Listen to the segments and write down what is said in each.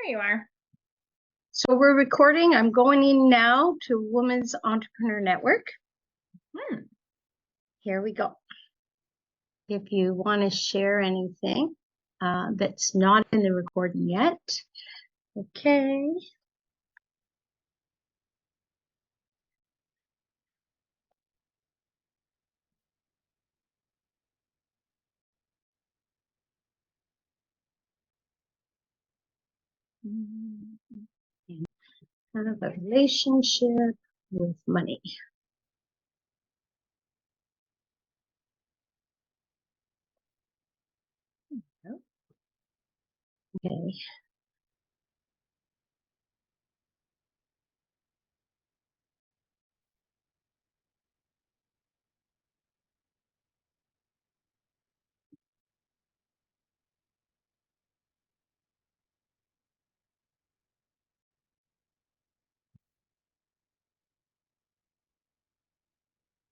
you are. So we're recording. I'm going in now to Women's Entrepreneur Network. Here we go. If you want to share anything that's not in the recording yet. Okay. Kind of a relationship with money. Okay.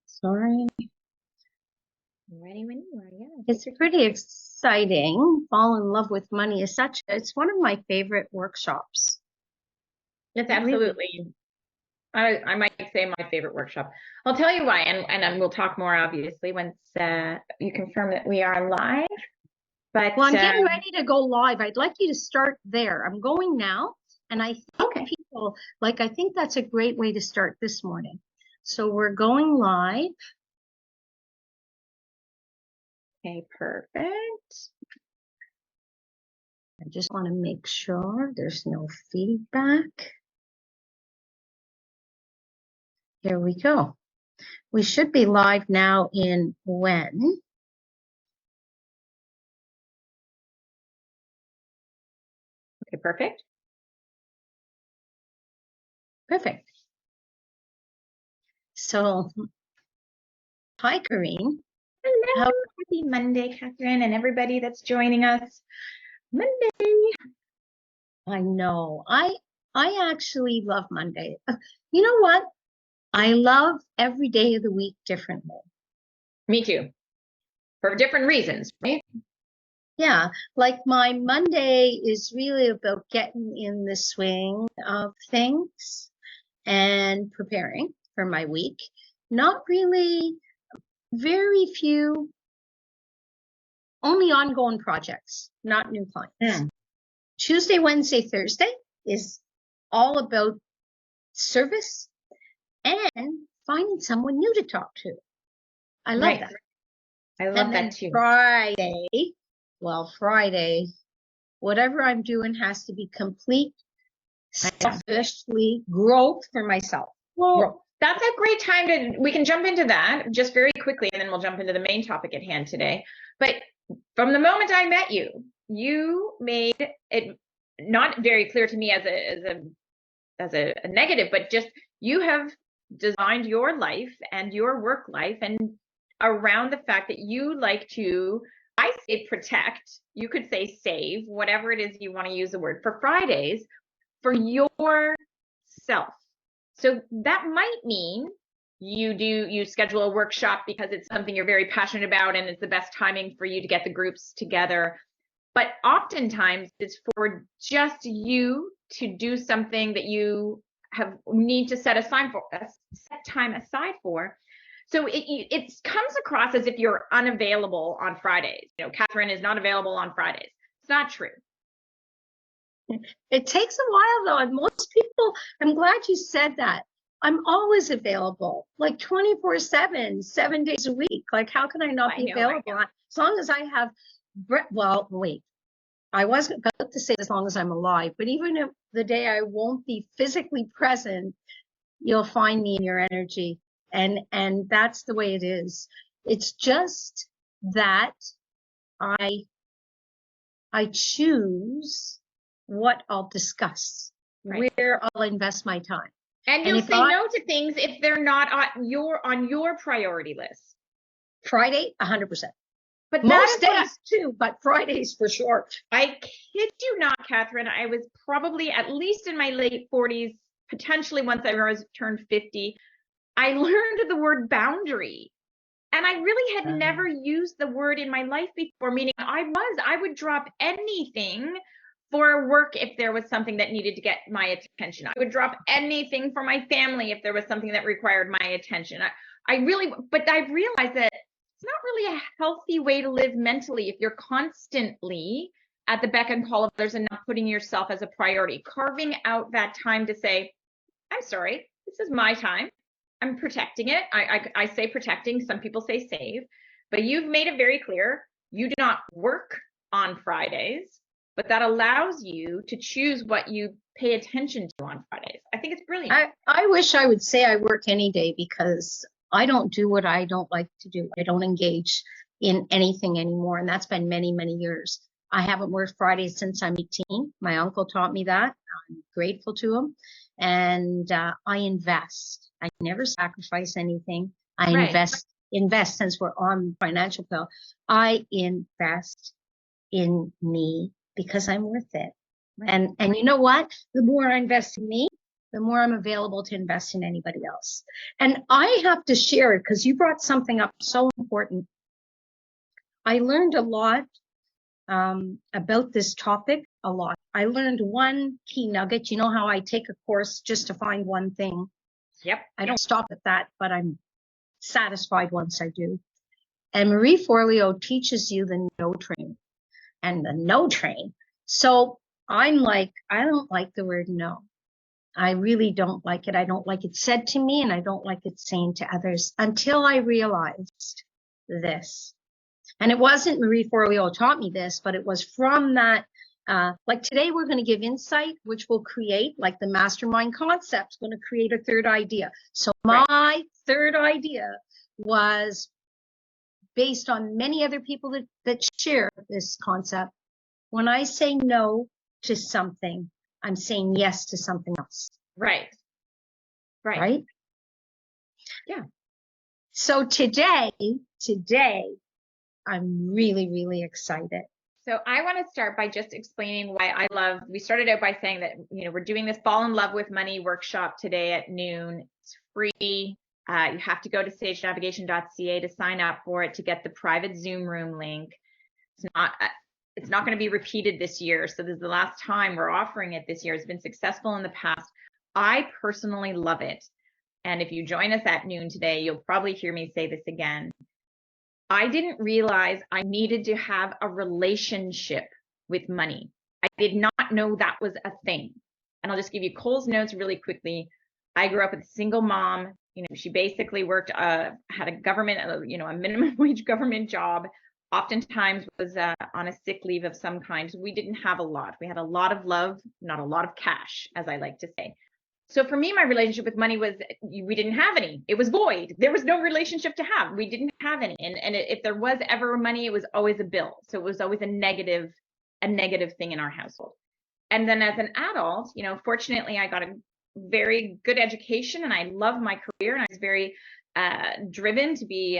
Sorry. Ready when you are, yeah. It's pretty exciting. Fall in love with money is it's one of my favorite workshops. It's absolutely, I might say my favorite workshop. I'll tell you why, and we'll talk more obviously once you confirm that we are live. But well, I'm getting ready to go live. I'd like you to start there. I'm going now, and I think people I think that's a great way to start this morning. So we're going live. Okay, perfect. I just want to make sure there's no feedback. Here we go. We should be live now in WEN. Okay, perfect. Perfect. So, hi, Karine. Hello. Happy Monday, Catherine, and everybody that's joining us. Monday. I know. I actually love Monday. You know what? I love every day of the week differently. Me too. For different reasons, right? Yeah, like my Monday is really about getting in the swing of things and preparing for my week. Not really, very few, only ongoing projects, not new clients. Tuesday, Wednesday, Thursday is all about service and finding someone new to talk to. I love that. I love that too. Friday, whatever I'm doing has to be complete, selfishly growth for myself. Well, that's a great time we can jump into that just very quickly, and then we'll jump into the main topic at hand today. But from the moment I met you, you made it not very clear to me as a negative, but just you have designed your life and your work life and around the fact that you like to, I say protect, you could say save, whatever it is you want to use the word for Fridays for yourself. So that might mean you schedule a workshop because it's something you're very passionate about and it's the best timing for you to get the groups together. But oftentimes it's for just you to do something that you need to set time aside for. So it comes across as if you're unavailable on Fridays. You know, Catherine is not available on Fridays. It's not true. It takes a while though, and most people, I'm glad you said that. I'm always available, like 24/7, 7 days a week. Like, how can I not be available? As long as I have, well, wait, I wasn't about to say as long as I'm alive, but even if the day I won't be physically present, you'll find me in your energy. And that's the way it is. It's just that I choose what I'll discuss, where I'll invest my time. And you'll say no to things if they're not on your priority list. Friday, 100%. But most days too, but Fridays for sure. I kid you not, Catherine. I was probably at least in my late 40s, potentially once I turned 50. I learned the word boundary. And I really had never used the word in my life before, meaning I would drop anything for work if there was something that needed to get my attention. I would drop anything for my family if there was something that required my attention. But I've realized that it's not really a healthy way to live mentally if you're constantly at the beck and call of others and not putting yourself as a priority. Carving out that time to say, I'm sorry, this is my time. I'm protecting it. I say protecting, some people say save, but you've made it very clear you do not work on Fridays, but that allows you to choose what you pay attention to on Fridays. I think it's brilliant. I wish I would say I work any day, because I don't do what I don't like to do. I don't engage in anything anymore. And that's been many, many years. I haven't worked Fridays since I'm 18. My uncle taught me that. I'm grateful to him. And I invest. I never sacrifice anything. I invest since we're on financial pill. I invest in me because I'm worth it. Right. And you know what? The more I invest in me, the more I'm available to invest in anybody else. And I have to share it because you brought something up so important. I learned a lot about this topic, a lot. I learned one key nugget. You know how I take a course just to find one thing? Yep. I don't stop at that, but I'm satisfied once I do. And Marie Forleo teaches you the no train and the no train. So I'm like, I don't like the word no. I really don't like it. I don't like it said to me, and I don't like it saying to others, until I realized this. And it wasn't Marie Forleo taught me this, but it was from that. Like today, we're going to give insight, which will create, like the mastermind concept, going to create a third idea. So my third idea was based on many other people that share this concept. When I say no to something, I'm saying yes to something else. Right. Yeah. So today, I'm really, really excited. So I want to start by just explaining why we started out by saying that, we're doing this Fall in Love with Money workshop today at noon. It's free. You have to go to sagenavigation.ca to sign up for it, to get the private Zoom room link. It's not going to be repeated this year. So this is the last time we're offering it this year. It's been successful in the past. I personally love it. And if you join us at noon today, you'll probably hear me say this again. I didn't realize I needed to have a relationship with money. I did not know that was a thing. And I'll just give you Cole's notes really quickly. I grew up with a single mom. She basically worked, had a government, a minimum wage government job, oftentimes was on a sick leave of some kind. So we didn't have a lot. We had a lot of love, not a lot of cash, as I like to say. So for me, my relationship with money was, we didn't have any. It was void. There was no relationship to have. We didn't have any. And if there was ever money, it was always a bill. So it was always a negative thing in our household. And then as an adult, fortunately, I got a very good education and I love my career, and I was very driven to be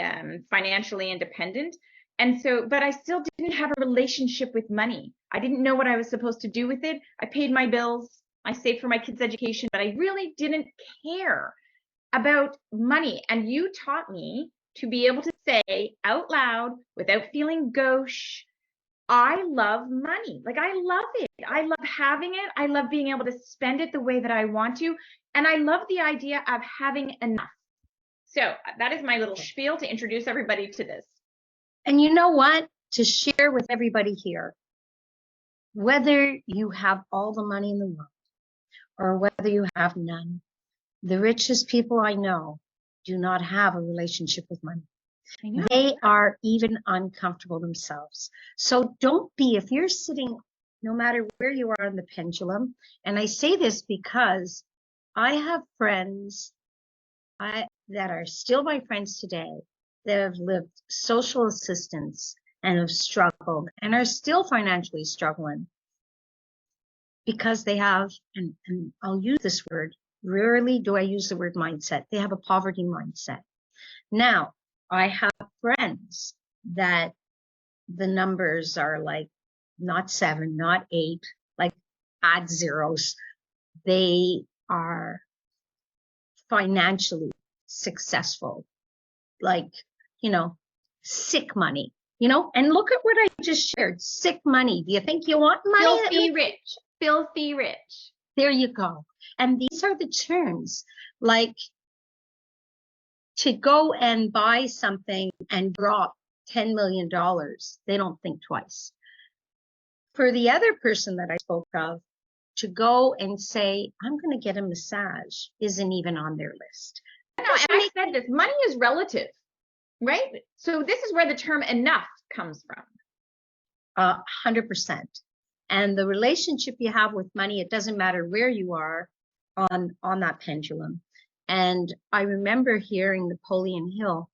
financially independent. And so, but I still didn't have a relationship with money. I didn't know what I was supposed to do with it. I paid my bills. I saved for my kids' education, but I really didn't care about money. And you taught me to be able to say out loud without feeling gauche, I love money. Like, I love it. I love having it. I love being able to spend it the way that I want to. And I love the idea of having enough. So that is my little spiel to introduce everybody to this. And you know what? To share with everybody here, whether you have all the money in the world or whether you have none, the richest people I know do not have a relationship with money. They are even uncomfortable themselves. So don't be, if you're sitting, no matter where you are on the pendulum, and I say this because I have friends that are still my friends today that have lived social assistance and have struggled and are still financially struggling because they have, and I'll use this word, rarely do I use the word mindset. They have a poverty mindset. Now, I have friends that the numbers are like not 7, not 8, like add zeros. They are financially successful, like, sick money. you know, and look at what I just shared. Sick money. Do you think you want money? Filthy rich. Filthy rich. There you go. And these are the terms, like to go and buy something and drop $10 million. They don't think twice. For the other person that I spoke of, to go and say, I'm going to get a massage isn't even on their list. No, and I said this, money is relative, right? So this is where the term enough comes from. 100%. And the relationship you have with money, it doesn't matter where you are on that pendulum. And I remember hearing Napoleon Hill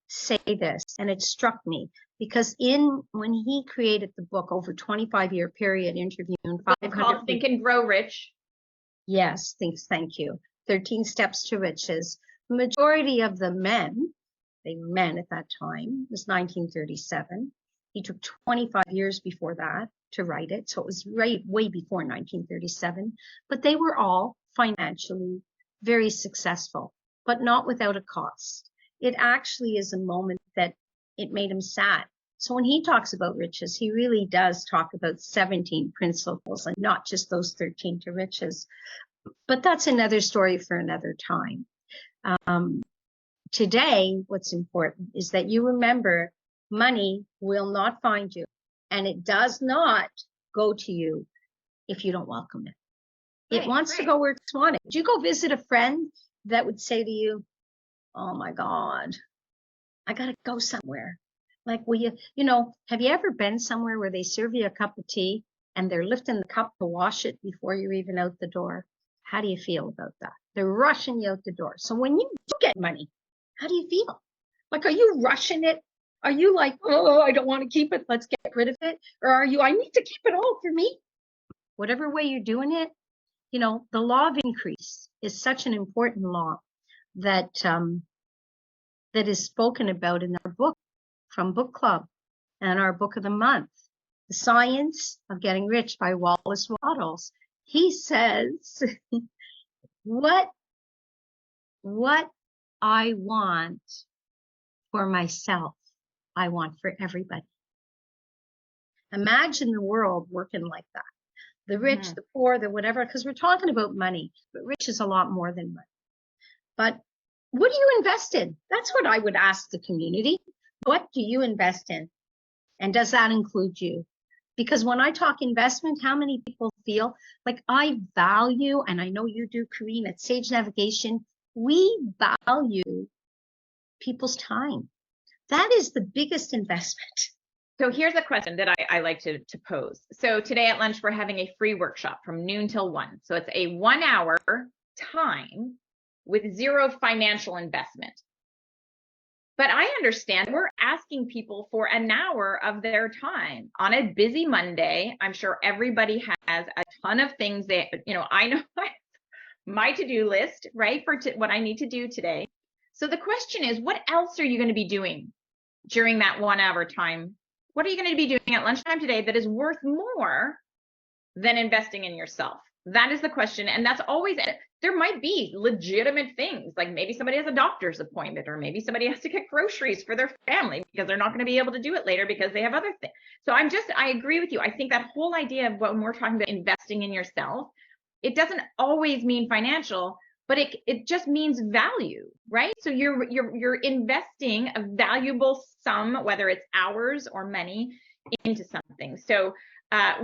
say this, and it struck me because when he created the book over 25-year period, interviewing 500 Think and Grow Rich. Yes, thank you. 13 Steps to Riches. The majority of the men, they were men at that time, it was 1937. He took 25 years before that to write it, so it was way before 1937. But they were all financially very successful, but not without a cost. It actually is a moment that it made him sad. So when he talks about riches, he really does talk about 17 principles and not just those 13 to riches. But that's another story for another time. Today, what's important is that you remember money will not find you, and it does not go to you if you don't welcome it. It wants to go where it's wanted. Would you go visit a friend that would say to you, oh my God, I got to go somewhere? Like, will you know, have you ever been somewhere where they serve you a cup of tea and they're lifting the cup to wash it before you're even out the door? How do you feel about that? They're rushing you out the door. So when you do get money, how do you feel? Like, are you rushing it? Are you like, oh, I don't want to keep it, let's get rid of it? Or are you, I need to keep it all for me? Whatever way you're doing it, you know, the law of increase is such an important law that that is spoken about in our book from Book Club and our book of the month, The Science of Getting Rich by Wallace Wattles. He says, what I want for myself, I want for everybody. Imagine the world working like that. The rich, the poor, the whatever, because we're talking about money, but rich is a lot more than money. But what do you invest in? That's what I would ask the community. What do you invest in? And does that include you? Because when I talk investment, how many people feel like I value, and I know you do, Karine, at Sage Navigation, we value people's time. That is the biggest investment. So here's a question that I like to pose. So today at lunch, we're having a free workshop from noon till 1. So it's a 1 hour time with zero financial investment. But I understand we're asking people for an hour of their time on a busy Monday. I'm sure everybody has a ton of things that, you know, I know my to-do list, right, for what I need to do today. So the question is, what else are you going to be doing during that 1 hour time? What are you going to be doing at lunchtime today that is worth more than investing in yourself? That is the question. And that's always, there might be legitimate things, like maybe somebody has a doctor's appointment, or maybe somebody has to get groceries for their family because they're not going to be able to do it later because they have other things. So I agree with you. I think that whole idea of when we're talking about investing in yourself, it doesn't always mean financial, but it just means value, right? So you're investing a valuable sum, whether it's hours or money, into something. So you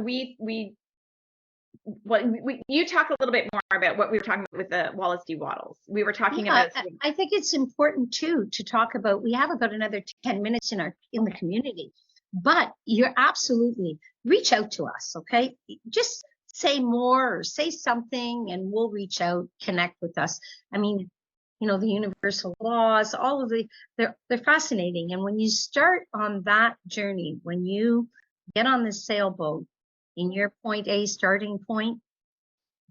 talk a little bit more about what we were talking about with the Wallace D. Wattles. We were talking about. I think it's important too to talk about. We have about another 10 minutes in the community, but you're absolutely reach out to us, okay? Just say more or say something, and we'll reach out, connect with us. I mean, you know, the universal laws, all of they're fascinating. And when you start on that journey, when you get on this sailboat in your point A starting point,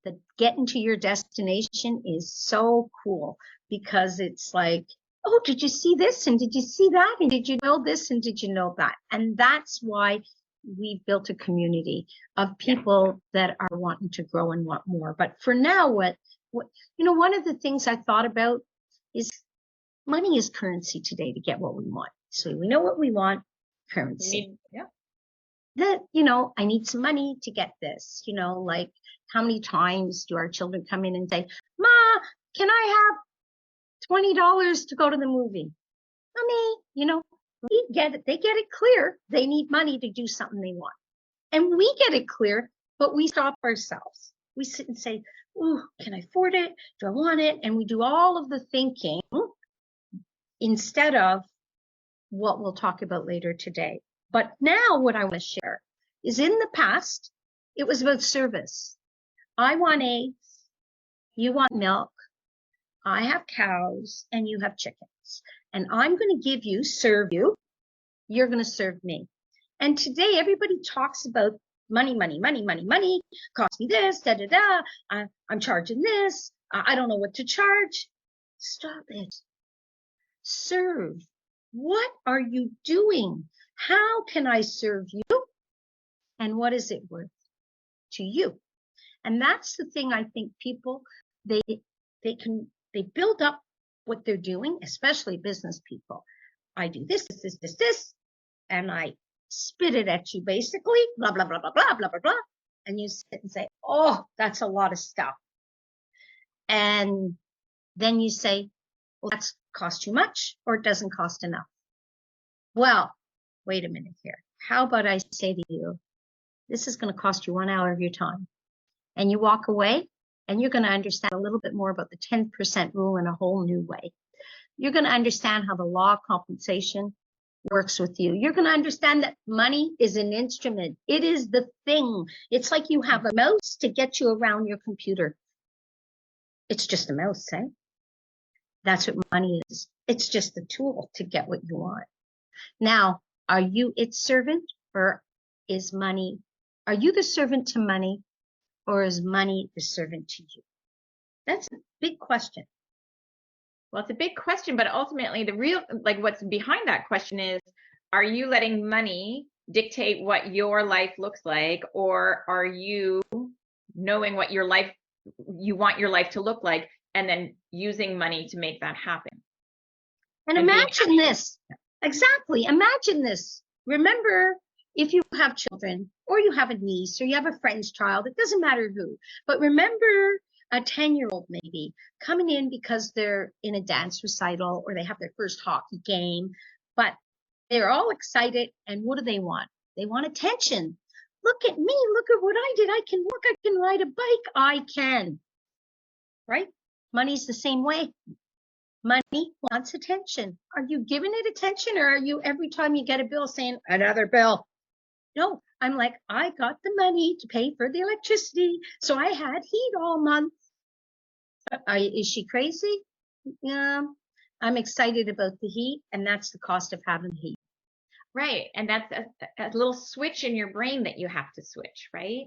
the getting to your destination is so cool, because it's like, oh, did you see this? And did you see that? And did you know this? And did you know that? And that's why we've built a community of people that are wanting to grow and want more. But for now, what you know, one of the things I thought about is money is currency today to get what we want. So we know what we want. currency. Yeah. That, I need some money to get this, like how many times do our children come in and say, Ma, can I have $20 to go to the movie? Mommy, we get it. They get it clear. They need money to do something they want. And we get it clear, but we stop ourselves. We sit and say, oh, can I afford it? Do I want it? And we do all of the thinking instead of what we'll talk about later today. But now what I want to share is in the past, it was about service. I want eggs, you want milk, I have cows, and you have chickens. And I'm going to serve you, you're going to serve me. And today everybody talks about money, cost me this, I'm charging this, I don't know what to charge. Stop it. Serve. What are you doing? How can I serve you? And what is it worth to you? And that's the thing I think people, they build up what they're doing, especially business people. I do this, and I spit it at you basically, blah, blah, blah, blah, blah, blah, blah, blah. And you sit and say, oh, that's a lot of stuff. And then you say, well, that's cost too much or it doesn't cost enough. Well, wait a minute here. How about I say to you, this is going to cost you 1 hour of your time. And you walk away and you're going to understand a little bit more about the 10% rule in a whole new way. You're going to understand how the law of compensation works with you. You're going to understand that money is an instrument. It is the thing. It's like you have a mouse to get you around your computer. It's just a mouse, eh? That's what money is. It's just a tool to get what you want. Now, are you its servant or is money, are you the servant to money or is money the servant to you? That's a big question. Well, it's a big question, but ultimately the real, what's behind that question is, are you letting money dictate what your life looks like, or are you knowing what you want your life to look like and then using money to make that happen? And imagine this. Exactly. Imagine this. Remember, if you have children or you have a niece or you have a friend's child, it doesn't matter who, but remember a 10-year-old maybe coming in because they're in a dance recital or they have their first hockey game, but they're all excited. And what do they want? They want attention. Look at me. Look at what I did. I can walk. I can ride a bike. I can. Right? Money's the same way. Money wants attention. Are you giving it attention, or are you every time you get a bill saying, another bill? No, I'm like, I got the money to pay for the electricity, so I had heat all month. Is she crazy? Yeah, I'm excited about the heat, and that's the cost of having heat. Right, and that's a little switch in your brain that you have to switch, right?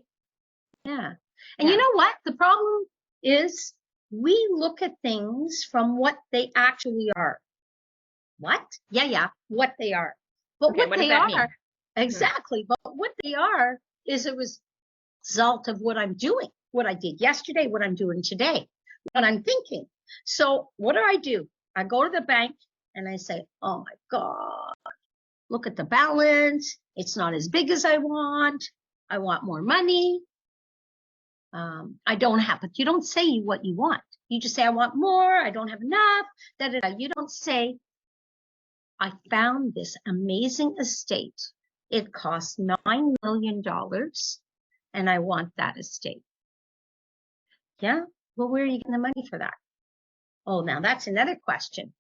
Yeah, and you know what? The problem is we look at things from what they actually are. What? Yeah, what they are. But okay, what they are, exactly, but what they are is a result of what I'm doing, what I did yesterday, what I'm doing today, what I'm thinking. So what do? I go to the bank and I say, oh my God, look at the balance. It's not as big as I want. I want more money. I don't have, but you don't say what you want. You just say, I want more. I don't have enough. You don't say, I found this amazing estate. It cost $9 million and I want that estate. Yeah. Well, where are you getting the money for that? Oh, now that's another question.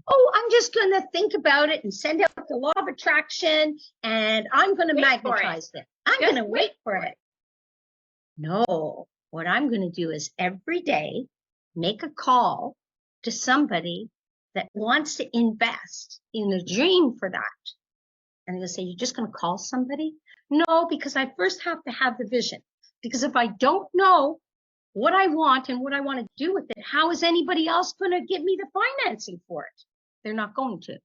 Oh, I'm just going to think about it and send out the law of attraction and I'm going to magnetize it. I'm going to wait for it. No, what I'm going to do is every day make a call to somebody that wants to invest in a dream for that. And they'll say, you're just going to call somebody? No, because I first have to have the vision. Because if I don't know what I want and what I want to do with it, how is anybody else going to give me the financing for it? They're not going to.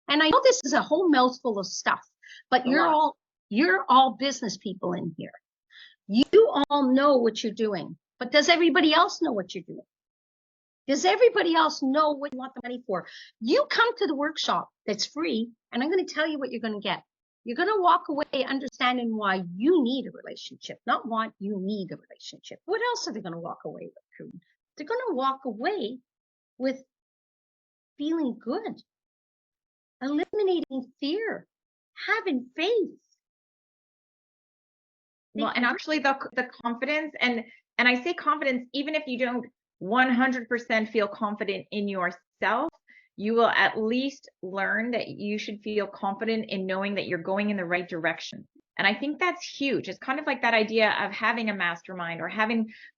And I know this is a whole mouthful of stuff, but you're all business people in here. You all know what you're doing, but does everybody else know what you're doing? Does everybody else know what you want the money for? You come to the workshop that's free, and I'm going to tell you what you're going to get. You're going to walk away understanding why you need a relationship, not want you need a relationship. What else are they going to walk away with? They're going to walk away with feeling good, eliminating fear, having faith. Well, and actually the confidence, and I say confidence, even if you don't 100% feel confident in yourself, you will at least learn that you should feel confident in knowing that you're going in the right direction. And I think that's huge. It's kind of like that idea of having a mastermind or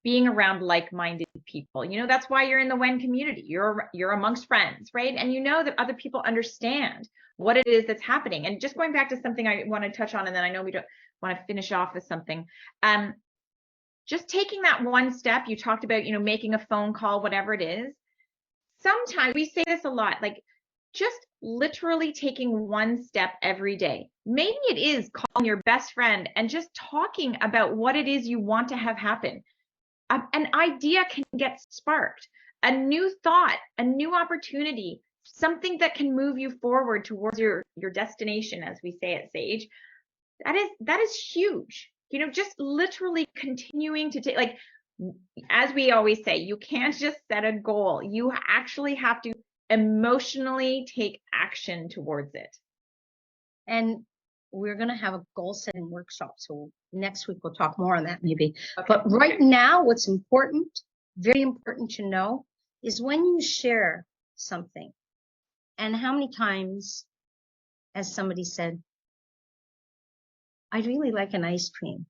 being around like-minded people. You know, that's why you're in the WEN community. You're amongst friends, right? And you know that other people understand what it is that's happening. And just going back to something I want to touch on, and then I know we don't want to finish off with something. Just taking that one step, you talked about, you know, making a phone call, whatever it is. Sometimes we say this a lot, like just literally taking one step every day. Maybe it is calling your best friend and just talking about what it is you want to have happen. An idea can get sparked, a new thought, a new opportunity, something that can move you forward towards your destination, as we say at Sage. That is huge. You know, just literally continuing to take, like, as we always say, you can't just set a goal. You actually have to emotionally take action towards it. And we're going to have a goal setting workshop. So next week we'll talk more on that maybe. Okay. But right now, what's important, very important to know, is when you share something, and how many times, as somebody said, I'd really like an ice cream.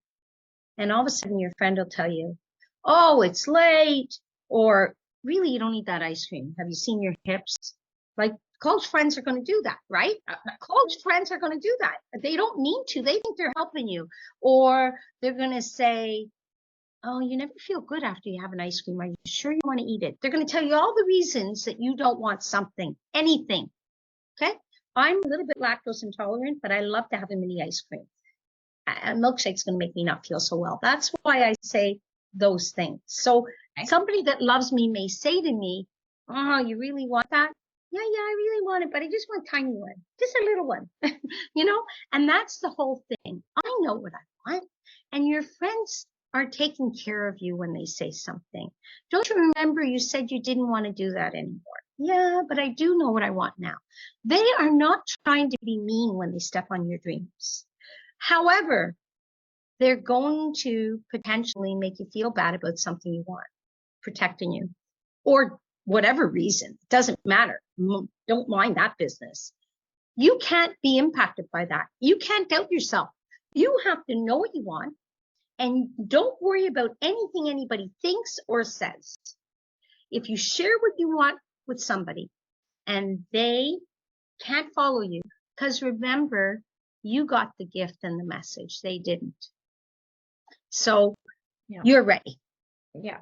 And all of a sudden your friend will tell you, oh, it's late, or really, you don't need that ice cream. Have you seen your hips? Like, close friends are going to do that, right? Close friends are going to do that. They don't need to. They think they're helping you. Or they're going to say, oh, you never feel good after you have an ice cream. Are you sure you want to eat it? They're going to tell you all the reasons that you don't want something, anything. Okay? I'm a little bit lactose intolerant, but I love to have a mini ice cream. A milkshake's going to make me not feel so well. That's why I say those things. So somebody that loves me may say to me, oh, you really want that? Yeah, I really want it, but I just want a tiny one, just a little one, you know? And that's the whole thing. I know what I want. And your friends are taking care of you when they say something. Don't you remember you said you didn't want to do that anymore? Yeah, but I do know what I want now. They are not trying to be mean when they step on your dreams. However, they're going to potentially make you feel bad about something you want, protecting you, or whatever reason. It doesn't matter. Don't mind that business. You can't be impacted by that. You can't doubt yourself. You have to know what you want, and don't worry about anything anybody thinks or says. If you share what you want with somebody and they can't follow you, because remember, you got the gift and the message. They didn't. So you're ready. Yeah.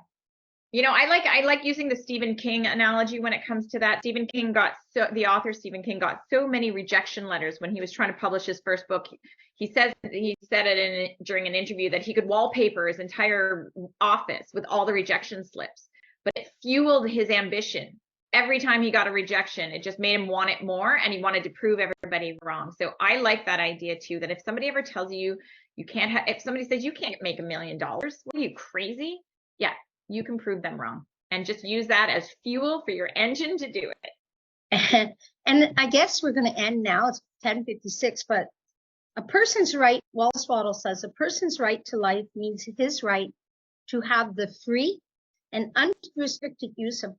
You know, I like using the Stephen King analogy when it comes to that. The author Stephen King got so many rejection letters when he was trying to publish his first book. He said it during an interview that he could wallpaper his entire office with all the rejection slips, but it fueled his ambition. Every time he got a rejection, it just made him want it more, and he wanted to prove everybody wrong. So I like that idea too, that if somebody ever tells you if somebody says you can't make $1 million, what are you, crazy? Yeah, you can prove them wrong, and just use that as fuel for your engine to do it. And I guess we're going to end now. It's 10:56, but a person's right, Wallace Waddle says, a person's right to life means his right to have the free and unrestricted use of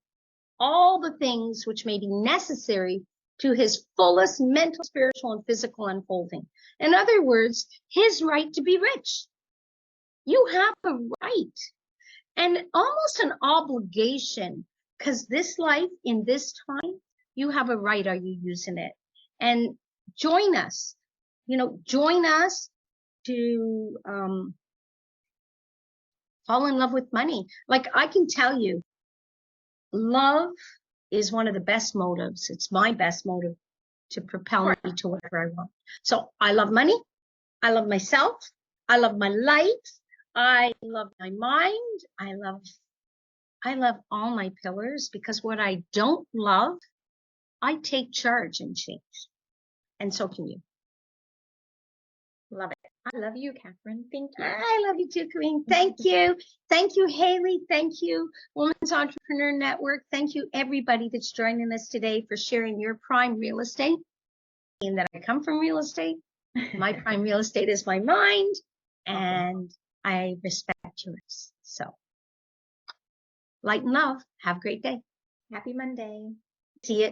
all the things which may be necessary to his fullest mental, spiritual, and physical unfolding. In other words, his right to be rich. You have a right and almost an obligation, because this life in this time, you have a right. Are you using it? And join us, join us to fall in love with money. Like, I can tell you, love is one of the best motives. It's my best motive to propel me to whatever I want. So I love money. I love myself. I love my life. I love my mind. I love I love all my pillars because what I don't love, I take charge and change. And so can you. Love it. I love you, Katherine. Thank you. I love you too, Karine. Thank you. Thank you, Haley. Thank you, Women's Entrepreneur Network. Thank you, everybody that's joining us today for sharing your prime real estate. And that I come from real estate. My prime real estate is my mind, and I respect yours. So, light and love. Have a great day. Happy Monday. See you.